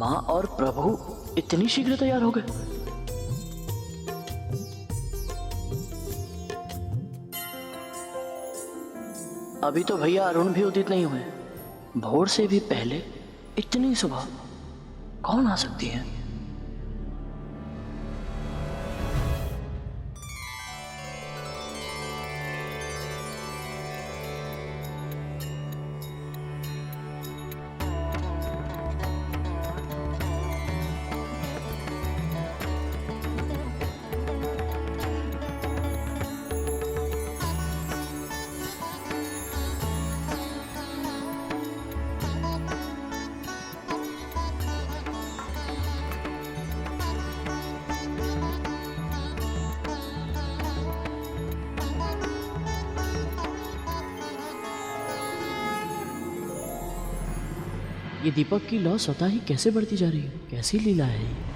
माँ और प्रभु इतनी शीघ्र तैयार हो गए? अभी तो भैया अरुण भी उदित नहीं हुए। भोर से भी पहले इतनी सुबह कौन आ सकती है? ये दीपक की लौ स्वतः ही कैसे बढ़ती जा रही है? कैसी लीला है ये?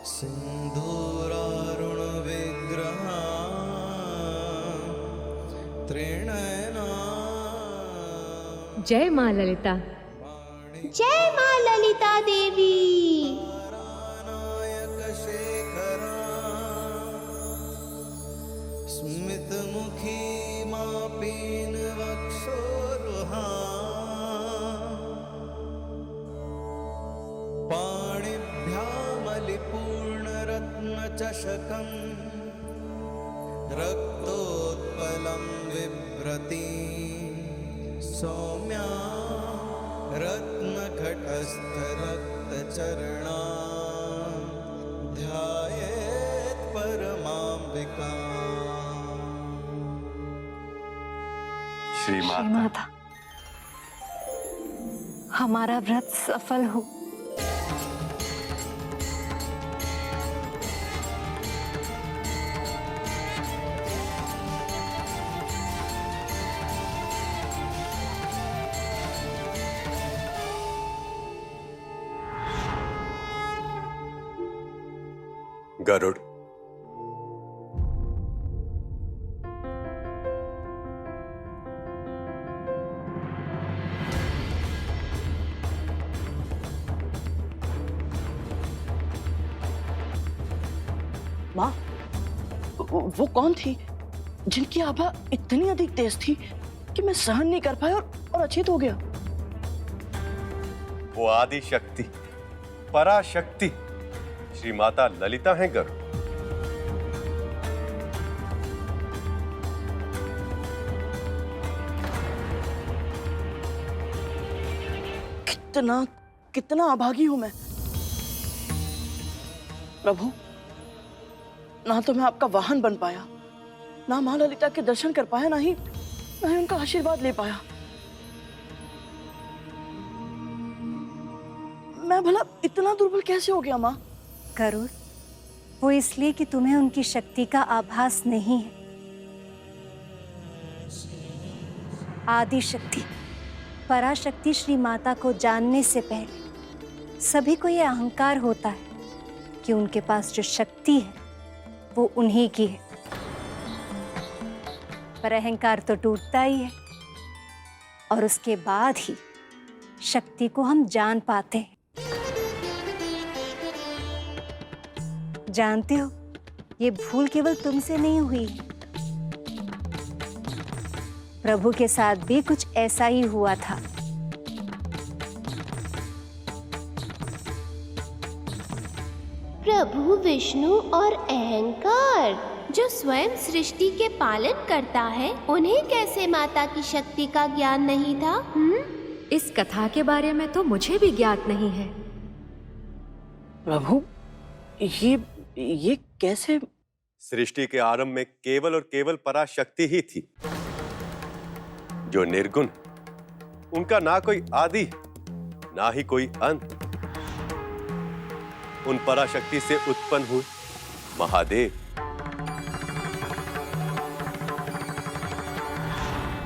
सिंधूरारुण विग्रहा त्रिनयना। जय माँ ललिता। जय माँ ललिता देवी। नायक शेखरा स्मित मुखी माँ पीन वक्षोरुहा। चषकं रक्तोत्पलं बिभ्रति सौम्या रत्नघटस्थ रक्तचरणा ध्यायेत् परमाम्बिका। श्री माता, हमारा व्रत सफल हो। गरुड़, माँ, वो कौन थी जिनकी आभा इतनी अधिक तेज थी कि मैं सहन नहीं कर पाया और अचेत हो गया? वो आदि शक्ति, पराशक्ति श्री माता ललिता हैं गरुड़। कितना अभागी हूं मैं। प्रभु, ना तो मैं आपका वाहन बन पाया, ना मां ललिता के दर्शन कर पाया, ना ही उनका आशीर्वाद ले पाया। मैं भला इतना दुर्बल कैसे हो गया मां? गरुड़, वो इसलिए कि तुम्हें उनकी शक्ति का आभास नहीं है। आदि शक्ति, पराशक्ति श्री माता को जानने से पहले सभी को यह अहंकार होता है कि उनके पास जो शक्ति है वो उन्हीं की है। पर अहंकार तो टूटता ही है और उसके बाद ही शक्ति को हम जान पाते हैं। जानते हो, ये भूल केवल तुमसे नहीं हुई है, प्रभु के साथ भी कुछ ऐसा ही हुआ था। प्रभु विष्णु और अहंकार, जो स्वयं सृष्टि के पालन करता है, उन्हें कैसे माता की शक्ति का ज्ञान नहीं था? इस कथा के बारे में तो मुझे भी ज्ञात नहीं है। प्रभु, ये कैसे? सृष्टि के आरंभ में केवल और केवल पराशक्ति ही थी, जो निर्गुण। उनका ना कोई आदि ना ही कोई अंत। उन पराशक्ति से उत्पन्न हुए महादेव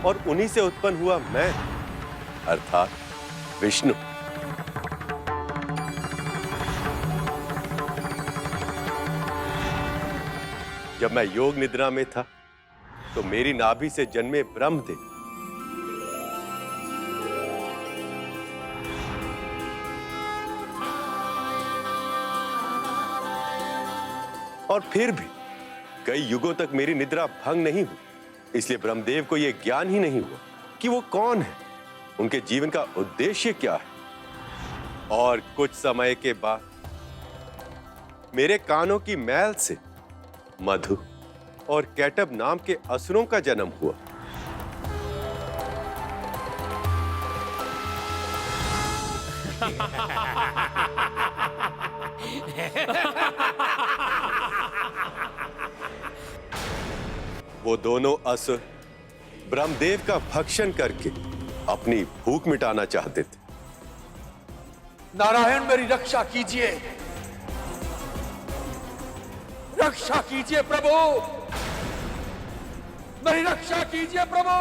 और उन्हीं से उत्पन्न हुआ मैं, अर्थात विष्णु। जब मैं योग निद्रा में था तो मेरी नाभि से जन्मे ब्रह्मदेव और फिर भी कई युगों तक मेरी निद्रा भंग नहीं हुई। इसलिए ब्रह्मदेव को यह ज्ञान ही नहीं हुआ कि वो कौन है, उनके जीवन का उद्देश्य क्या है। और कुछ समय के बाद मेरे कानों की मैल से मधु और कैटब नाम के असुरों का जन्म हुआ। वो दोनों असुर ब्रह्मदेव का भक्षण करके अपनी भूख मिटाना चाहते थे। नारायण, मेरी रक्षा कीजिए, रक्षा कीजिए प्रभु, मेरी रक्षा कीजिए प्रभु।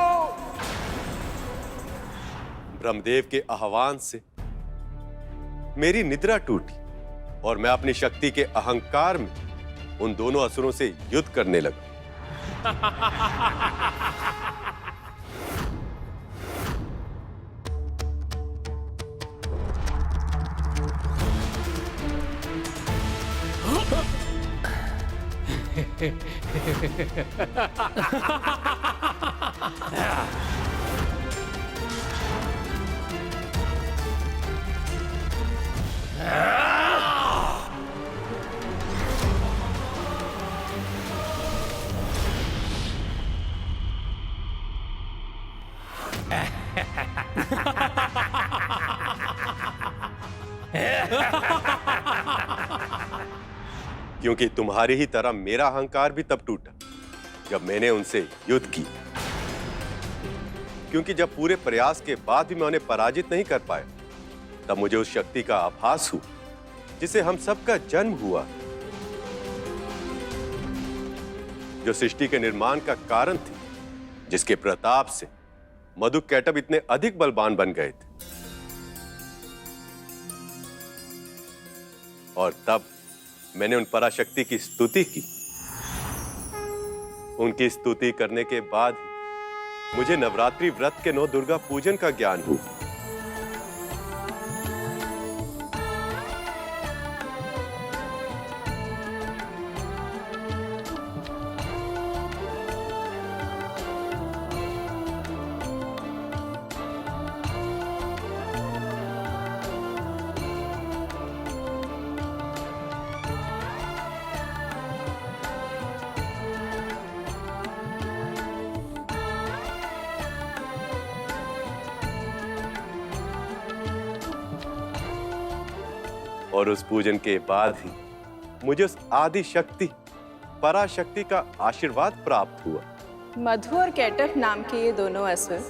ब्रह्मदेव के आह्वान से मेरी निद्रा टूटी और मैं अपनी शक्ति के अहंकार में उन दोनों असुरों से युद्ध करने लगा। क्योंकि तुम्हारी ही तरह मेरा अहंकार भी तब टूटा जब मैंने उनसे युद्ध की। क्योंकि जब पूरे प्रयास के बाद भी मैं उन्हें पराजित नहीं कर पाया, तब मुझे उस शक्ति का आभास हुआ जिसे हम सबका जन्म हुआ, जो सृष्टि के निर्माण का कारण थी, जिसके प्रताप से मधु कैटब इतने अधिक बलवान बन गए थे। और तब मैंने उन पराशक्ति की स्तुति की। उनकी स्तुति करने के बाद ही मुझे नवरात्रि व्रत के 9 दुर्गा पूजन का ज्ञान हुआ। और उस पूजन के बाद ही मुझे उस आदि शक्ति पराशक्ति का आशीर्वाद प्राप्त हुआ। मधु और कैटब नाम के ये दोनों असुर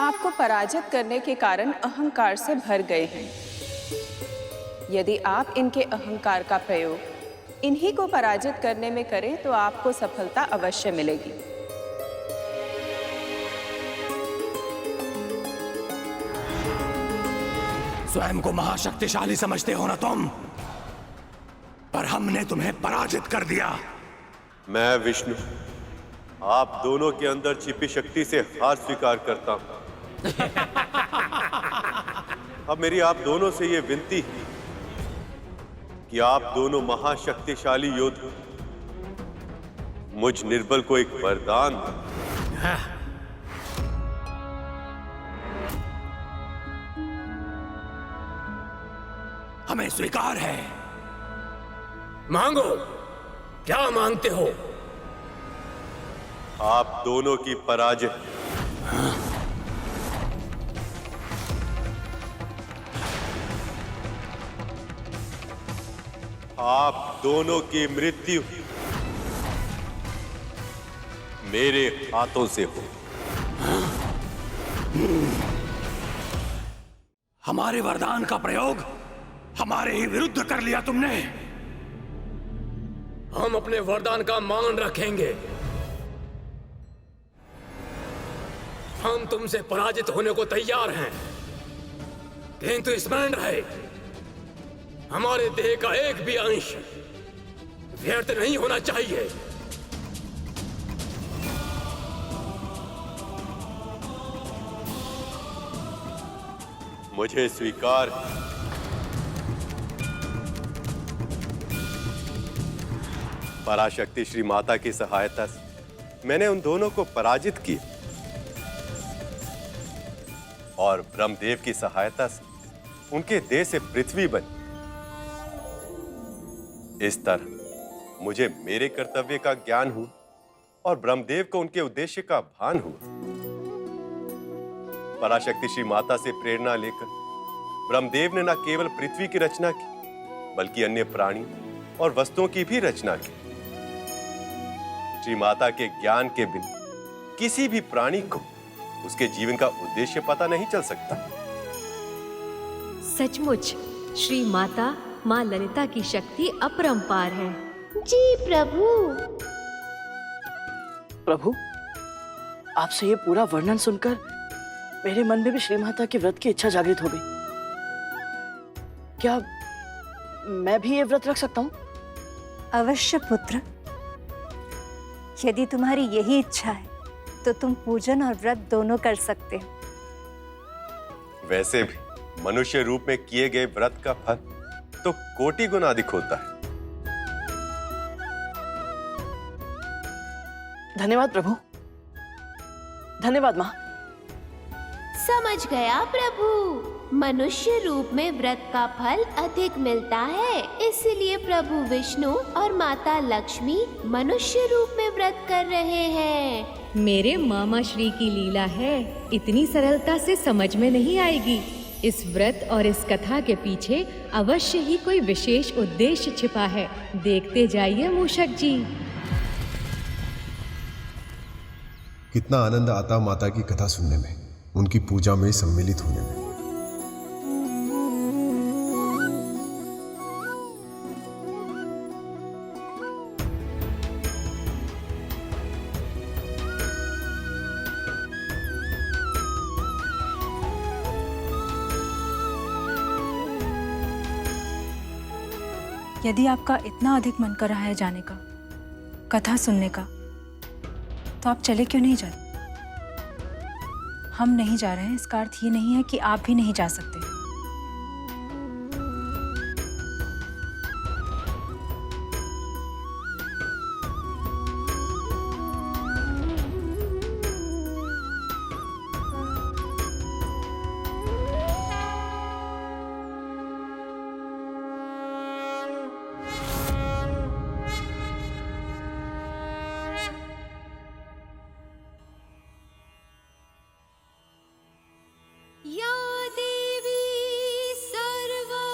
आपको पराजित करने के कारण अहंकार से भर गए हैं। यदि आप इनके अहंकार का प्रयोग इन्हीं को पराजित करने में करें तो आपको सफलता अवश्य मिलेगी। स्वयं को महाशक्तिशाली समझते हो ना तुम, पर हमने तुम्हें पराजित कर दिया। मैं विष्णु आप दोनों के अंदर छिपी शक्ति से हार स्वीकार करता हूं। अब मेरी आप दोनों से ये विनती है कि आप दोनों महाशक्तिशाली योद्धा मुझ निर्बल को एक वरदान दें। हमें स्वीकार है। मांगो, क्या मांगते हो? आप दोनों की पराजय। आप दोनों की मृत्यु मेरे हाथों से हो। हमारे वरदान का प्रयोग हमारे ही विरुद्ध कर लिया तुमने। हम अपने वरदान का मान रखेंगे। हम तुमसे पराजित होने को तैयार हैं, किंतु स्मरण रहे, हमारे देह का एक भी अंश व्यर्थ नहीं होना चाहिए। मुझे स्वीकार। पराशक्ति श्री माता की सहायता से मैंने उन दोनों को पराजित किया और ब्रह्मदेव की सहायता से उनके देह से पृथ्वी बनी। इस तरह मुझे मेरे कर्तव्य का ज्ञान हुआ और ब्रह्मदेव को उनके उद्देश्य का भान हुआ। पराशक्ति श्री माता से प्रेरणा लेकर ब्रह्मदेव ने न केवल पृथ्वी की रचना की बल्कि अन्य प्राणी और वस्तुओं की भी रचना की। श्री माता के ज्ञान के बिना किसी भी प्राणी को उसके जीवन का उद्देश्य पता नहीं चल सकता। सचमुच श्री माता माँ ललिता की शक्ति अपरंपार है। जी प्रभु। प्रभु, आपसे ये पूरा वर्णन सुनकर मेरे मन में भी श्री माता के व्रत की इच्छा जागृत हो गई। क्या मैं भी ये व्रत रख सकता हूँ? अवश्य पुत्र। यदि तुम्हारी यही इच्छा है तो तुम पूजन और व्रत दोनों कर सकते हो। वैसे भी मनुष्य रूप में किए गए व्रत का फल तो कोटि गुना अधिक होता है। धन्यवाद प्रभु। धन्यवाद माँ। समझ गया प्रभु। मनुष्य रूप में व्रत का फल अधिक मिलता है, इसलिए प्रभु विष्णु और माता लक्ष्मी मनुष्य रूप में व्रत कर रहे हैं। मेरे मामा श्री की लीला है, इतनी सरलता से समझ में नहीं आएगी। इस व्रत और इस कथा के पीछे अवश्य ही कोई विशेष उद्देश्य छिपा है। देखते जाइए मूषक जी। कितना आनंद आता माता की कथा सुनने में, उनकी पूजा में सम्मिलित होने में। यदि आपका इतना अधिक मन कर रहा है जाने का, कथा सुनने का, तो आप चले क्यों नहीं जाते? हम नहीं जा रहे हैं इसका अर्थ ये नहीं है कि आप भी नहीं जा सकते। या देवी सर्वभूतेषु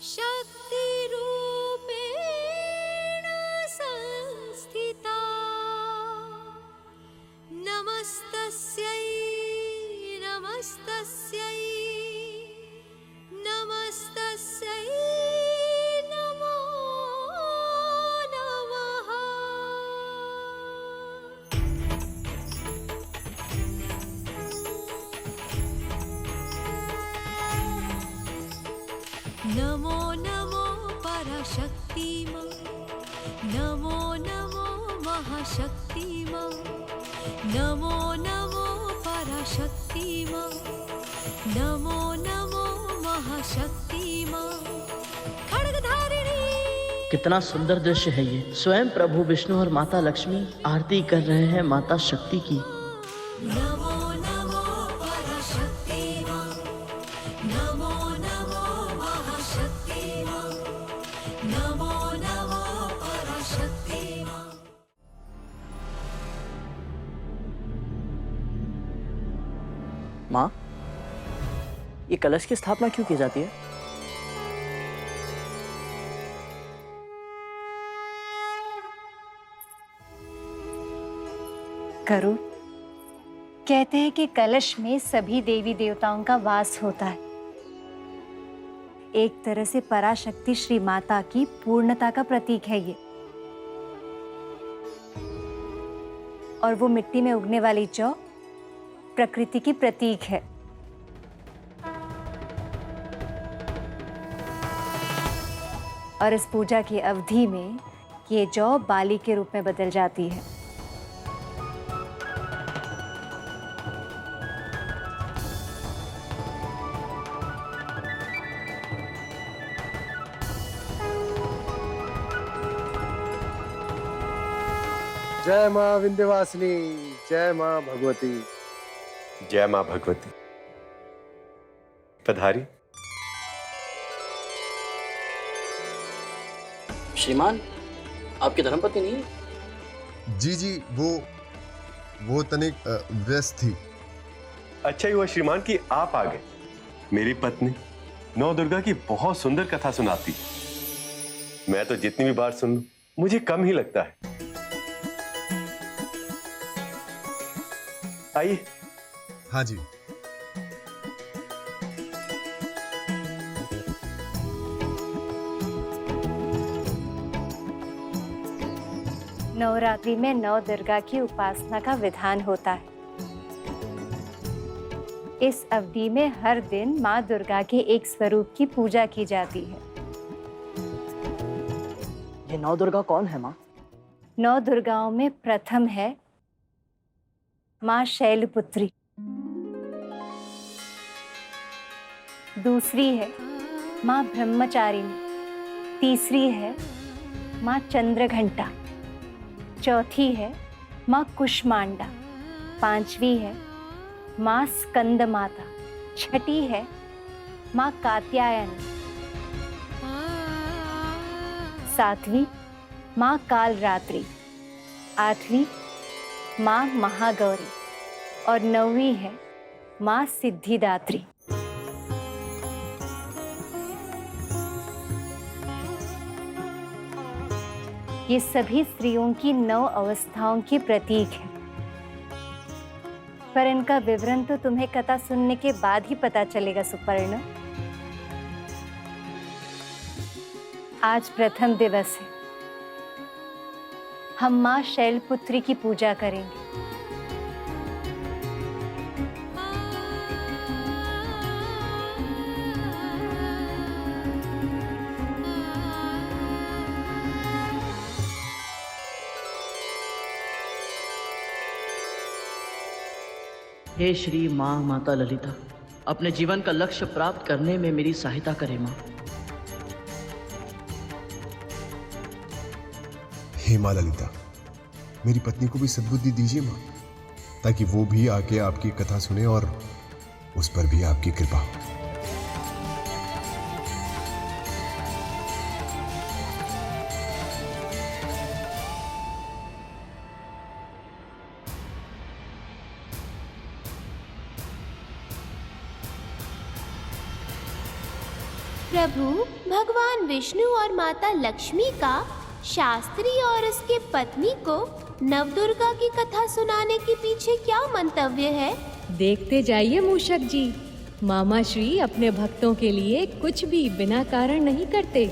शक्तिरूपेण संस्थिता, नमस्तस्यै नमस्तस्यै नमस्तस्यै नमो नमः। नमो नमो पराशक्ति मां, नमो नमो महाशक्ति मां, नमो नमो पराशक्ति मां, नमो नमो महाशक्ति मां। खड्गधारिणी। कितना सुंदर दृश्य है ये। स्वयं प्रभु विष्णु और माता लक्ष्मी आरती कर रहे हैं माता शक्ति की। नमो नमो पराशक्ति मां, ये कलश की स्थापना क्यों की जाती है? गरुड़ कहते हैं कि कलश में सभी देवी देवताओं का वास होता है। एक तरह से पराशक्ति श्री माता की पूर्णता का प्रतीक है ये। और वो मिट्टी में उगने वाली जौ प्रकृति की प्रतीक है। और इस पूजा की अवधि में ये जौ बाली के रूप में बदल जाती है। जय माँ विंध्यवासिनी, जय माँ भगवती। जय माँ भगवती। पधारी। श्रीमान, आपकी धर्मपत्नी नहीं है? जी जी, वो तनिक व्यस्त थी। अच्छा ही हुआ श्रीमान कि आप आ गए। मेरी पत्नी नौ दुर्गा की बहुत सुंदर कथा सुनाती। मैं तो जितनी भी बार सुन लूं, मुझे कम ही लगता है। आइए। हाँ जी। नवरात्रि में नौ दुर्गा की उपासना का विधान होता है। इस अवधि में हर दिन माँ दुर्गा के एक स्वरूप की पूजा की जाती है। ये नौ दुर्गा कौन है माँ? नौ दुर्गाओं में प्रथम है माँ शैलपुत्री, दूसरी है माँ ब्रह्मचारिणी, तीसरी है माँ चंद्रघंटा, चौथी है माँ कुष्मांडा, पांचवी है माँ स्कंद माता, छठी है माँ कात्यायनी, सातवीं माँ कालरात्रि, आठवीं माँ महागौरी और नौवीं है माँ सिद्धिदात्री। ये सभी स्त्रियों की 9 अवस्थाओं की प्रतीक है, पर इनका विवरण तो तुम्हें कथा सुनने के बाद ही पता चलेगा सुपर्ण। आज प्रथम दिवस है, हम माँ शैलपुत्री की पूजा करेंगे। हे श्री माँ माता ललिता, अपने जीवन का लक्ष्य प्राप्त करने में मेरी सहायता करें माँ। हे माँ ललिता, मेरी पत्नी को भी सद्बुद्धि दीजिए माँ, ताकि वो भी आके आपकी कथा सुने और उस पर भी आपकी कृपा हो। प्रभु, भगवान विष्णु और माता लक्ष्मी का शास्त्री और उसके पत्नी को नवदुर्गा की कथा सुनाने के पीछे क्या मंतव्य है? देखते जाइए मूषक जी, मामा श्री अपने भक्तों के लिए कुछ भी बिना कारण नहीं करते।